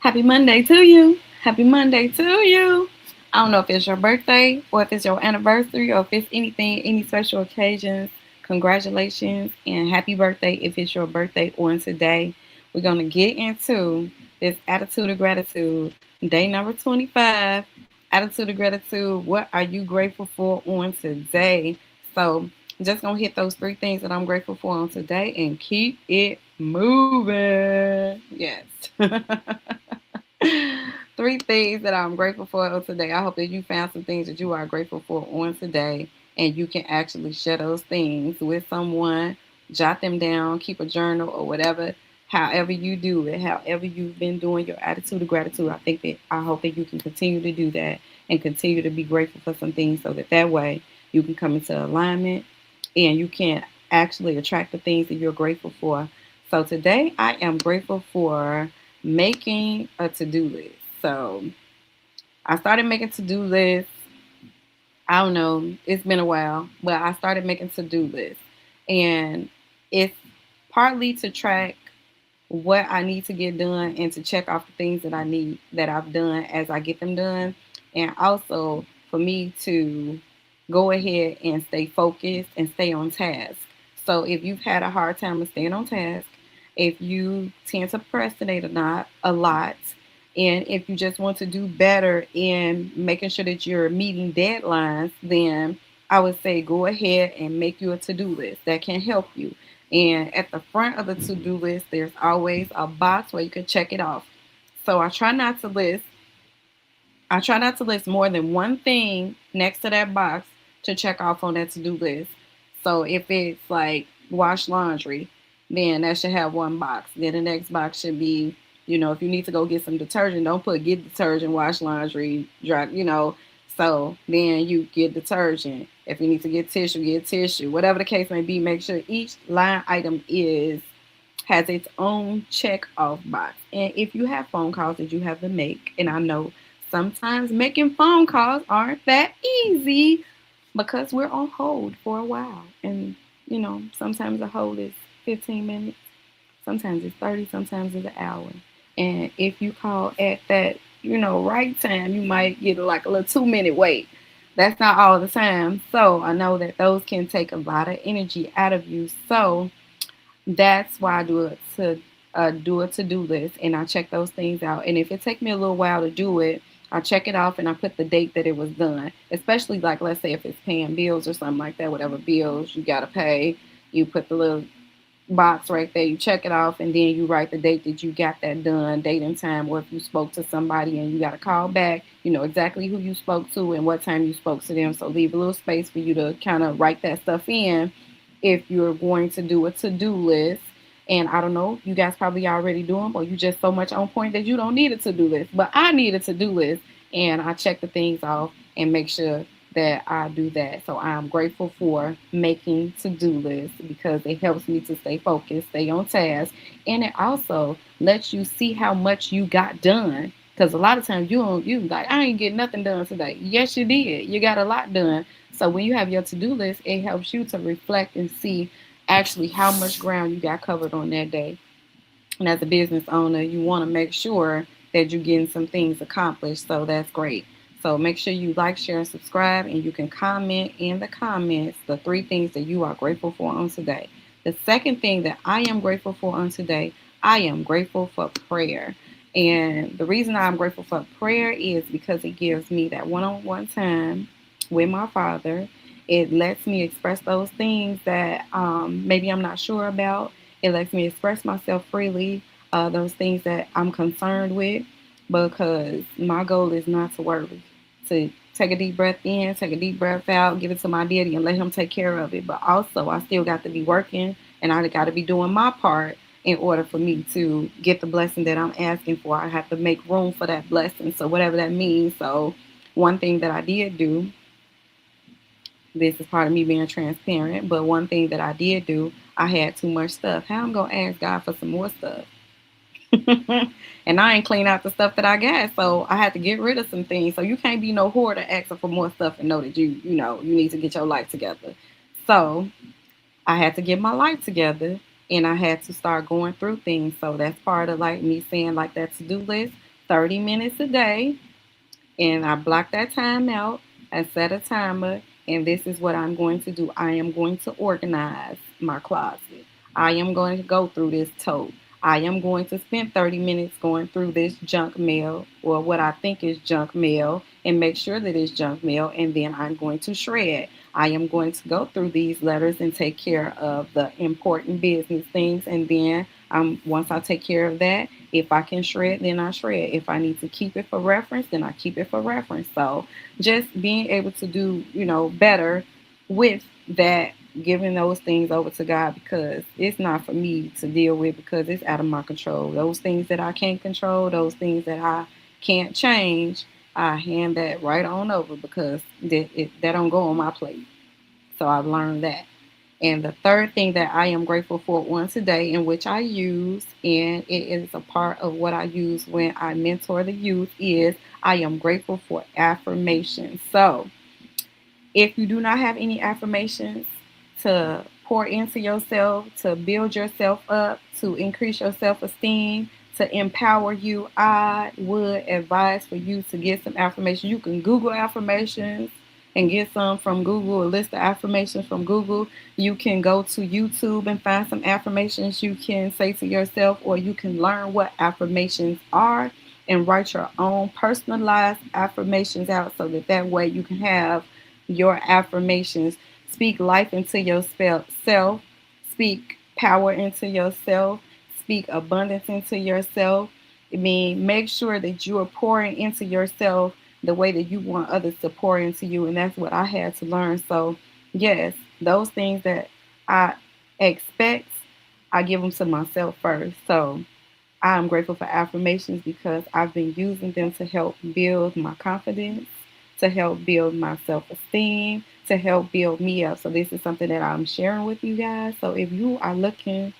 Happy Monday to you. Happy Monday to you. I don't know if it's your birthday or if it's your anniversary or if it's anything, any special occasions. Congratulations and happy birthday if it's your birthday on today. We're going to get into this attitude of gratitude. Day number 25. Attitude of gratitude. What are you grateful for on today? So, I'm just going to hit those three things that I'm grateful for on today and keep it moving. Yes. Three things that I'm grateful for today. I hope that you found some things that you are grateful for on today and you can actually share those things with someone, jot them down, keep a journal or whatever. However you do it, however you've been doing your attitude of gratitude, I hope that you can continue to do that and continue to be grateful for some things so that way you can come into alignment and you can actually attract the things that you're grateful for. So today I am grateful for making a to-do list. So I started making to-do lists. I don't know, it's been a while, but I started making to-do lists. And it's partly to track what I need to get done and to check off the things that I need that I've done as I get them done. And also for me to go ahead and stay focused and stay on task. So if you've had a hard time of staying on task, if you tend to procrastinate or not a lot, and if you just want to do better in making sure that you're meeting deadlines, then I would say go ahead and make you a to-do list that can help you. And at the front of the to-do list, there's always a box where you can check it off. So I try not to list more than one thing next to that box to check off on that to-do list. So if it's like wash laundry, then that should have one box. Then the next box should be, if you need to go get some detergent, don't put get detergent, wash laundry, dry. So then you get detergent. If you need to get tissue. Whatever the case may be, make sure each line item has its own check off box. And if you have phone calls that you have to make, and I know sometimes making phone calls aren't that easy because we're on hold for a while. And, sometimes a hold is 15 minutes, sometimes it's 30, sometimes it's an hour. And if you call at that, right time, you might get like a little 2 minute wait. That's not all the time. So I know that those can take a lot of energy out of you. So that's why I do a to-do list and I check those things out. And if it takes me a little while to do it, I check it off and I put the date that it was done. Especially like let's say if it's paying bills or something like that, whatever bills you gotta pay, you put the little box right there, you check it off and then you write the date that you got that done, date and time, or if you spoke to somebody and you gotta call back, you know exactly who you spoke to and what time you spoke to them. So leave a little space for you to kind of write that stuff in if you're going to do a to-do list. And I don't know, you guys probably already do them, or you just so much on point that you don't need a to-do list. But I need a to-do list, and I check the things off and make sure that I do that. So I'm grateful for making to-do lists because it helps me to stay focused, stay on task, and it also lets you see how much you got done. Because a lot of times you like I ain't get nothing done today. Yes, you did. You got a lot done. So when you have your to-do list, it helps you to reflect and see actually how much ground you got covered on that day. And as a business owner, you want to make sure that you're getting some things accomplished. So that's great. So make sure you like, share, and subscribe, and you can comment in the comments the three things that you are grateful for on today. The second thing that I am grateful for on today, I am grateful for prayer. And the reason I'm grateful for prayer is because it gives me that one-on-one time with my Father. It lets me express those things that maybe I'm not sure about. It lets me express myself freely, those things that I'm concerned with, because my goal is not to worry, to take a deep breath in, take a deep breath out, give it to my daddy and let him take care of it. But also, I still got to be working and I got to be doing my part in order for me to get the blessing that I'm asking for. I have to make room for that blessing. So, whatever that means. So, one thing that I did do, this is part of me being transparent, but one thing that I did do, I had too much stuff. How I'm going to ask God for some more stuff? And I ain't clean out the stuff that I got, so I had to get rid of some things. So you can't be no hoarder asking for more stuff and know that you need to get your life together. So I had to get my life together and I had to start going through things. So that's part of like me saying like that to-do list. 30 minutes a day, and I block that time out. I set a timer, and this is what I'm going to do. I am going to organize my closet. I am going to go through this tote. I am going to spend 30 minutes going through this junk mail, or what I think is junk mail, and make sure that it's junk mail, and then I'm going to shred. I am going to go through these letters and take care of the important business things, and then once I take care of that, if I can shred, then I shred. If I need to keep it for reference, then I keep it for reference. So just being able to do, better with that, giving those things over to God, because it's not for me to deal with, because it's out of my control. Those things that I can't control, those things that I can't change, I hand that right on over, because that don't go on my plate. So I've learned that. And the third thing that I am grateful for on today, in which I use, and it is a part of what I use when I mentor the youth, is I am grateful for affirmations. So if you do not have any affirmations to pour into yourself, to build yourself up, to increase your self esteem, to empower you, I would advise for you to get some affirmations. You can Google affirmations and get some from Google, a list of affirmations from Google. You can go to YouTube and find some affirmations you can say to yourself, or you can learn what affirmations are and write your own personalized affirmations out, so that way you can have your affirmations. Speak life into yourself. Speak power into yourself. Speak abundance into yourself. I mean, make sure that you are pouring into yourself the way that you want others to pour into you. And that's what I had to learn. So, yes, those things that I expect, I give them to myself first. So, I'm grateful for affirmations because I've been using them to help build my confidence, to help build my self esteem, to help build me up. So, this is something that I'm sharing with you guys. So, if you are looking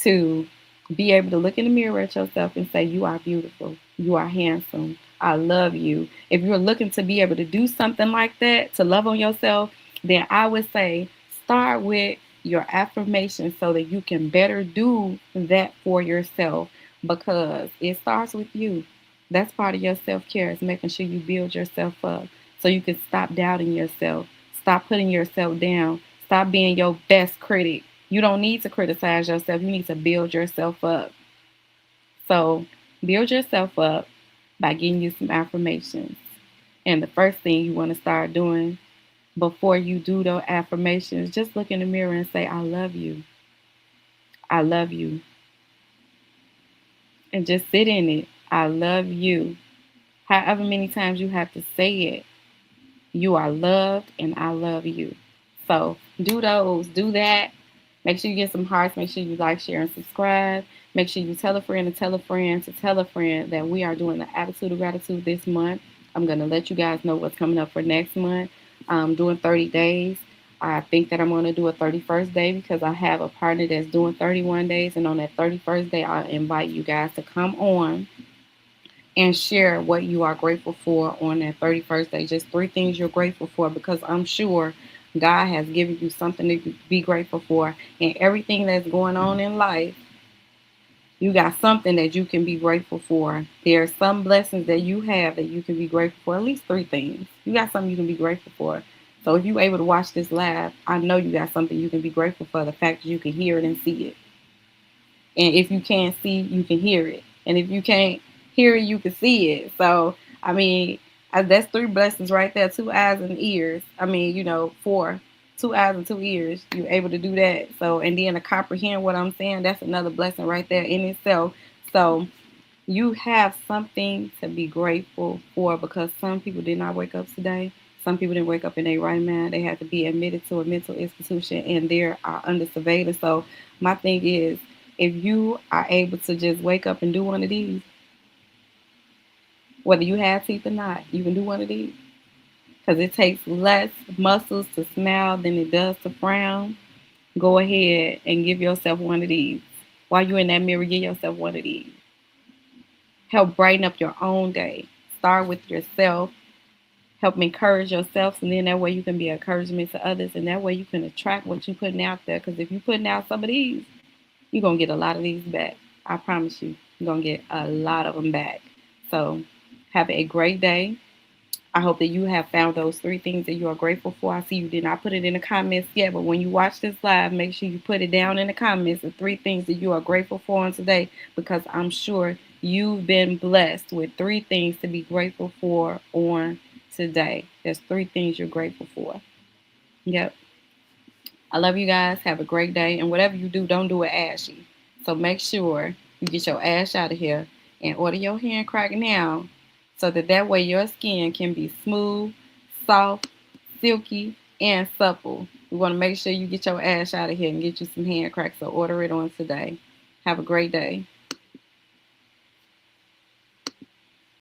to be able to look in the mirror at yourself and say, you are beautiful, you are handsome, I love you. If you're looking to be able to do something like that, to love on yourself, then I would say start with your affirmations so that you can better do that for yourself, because it starts with you. That's part of your self care, is making sure you build yourself up so you can stop doubting yourself, stop putting yourself down, stop being your best critic. You don't need to criticize yourself. You need to build yourself up. So build yourself up by getting you some affirmations. And the first thing you want to start doing before you do those affirmations, just look in the mirror and say, I love you. I love you. And just sit in it. I love you. However many times you have to say it, you are loved and I love you. So do those, do that. Make sure you get some hearts. Make sure you like, share, and subscribe. Make sure you tell a friend to tell a friend to tell a friend that we are doing the Attitude of Gratitude this month. I'm going to let you guys know what's coming up for next month. I'm doing 30 days. I think that I'm going to do a 31st day because I have a partner that's doing 31 days. And on that 31st day, I invite you guys to come on and share what you are grateful for on that 31st day. Just 3 things you're grateful for, because I'm sure God has given you something to be grateful for. And everything that's going on in life, you got something that you can be grateful for. There are some blessings that you have that you can be grateful for. At least 3 things. You got something you can be grateful for. So if you're able to watch this live, I know you got something you can be grateful for. The fact that you can hear it and see it. And if you can't see, you can hear it. And if you can't hear it, you can see it. So, I mean, that's 3 blessings right there. 2 eyes and ears. I mean, 4. 2 eyes and 2 ears. You're able to do that. So, and then to comprehend what I'm saying, that's another blessing right there in itself. So, you have something to be grateful for, because some people did not wake up today. Some people didn't wake up in their right mind. They had to be admitted to a mental institution and they are under surveillance. So my thing is, if you are able to just wake up and do one of these, whether you have teeth or not, you can do one of these. Because it takes less muscles to smile than it does to frown. Go ahead and give yourself one of these. While you're in that mirror, give yourself one of these. Help brighten up your own day. Start with yourself. Help encourage yourself, and then that way you can be encouragement to others, and that way you can attract what you're putting out there. Because if you're putting out some of these, you're going to get a lot of these back. I promise you, you're going to get a lot of them back. So have a great day. I hope that you have found those 3 things that you are grateful for. I see you did not put it in the comments yet, but when you watch this live, make sure you put it down in the comments, the 3 things that you are grateful for on today, because I'm sure you've been blessed with 3 things to be grateful for on today. There's 3 things you're grateful for. Yep. I love you guys. Have a great day. And whatever you do, don't do it ashy. So make sure you get your ash out of here and order your hand crack now so that way your skin can be smooth, soft, silky, and supple. We want to make sure you get your ash out of here and get you some hand crack. So order it on today. Have a great day.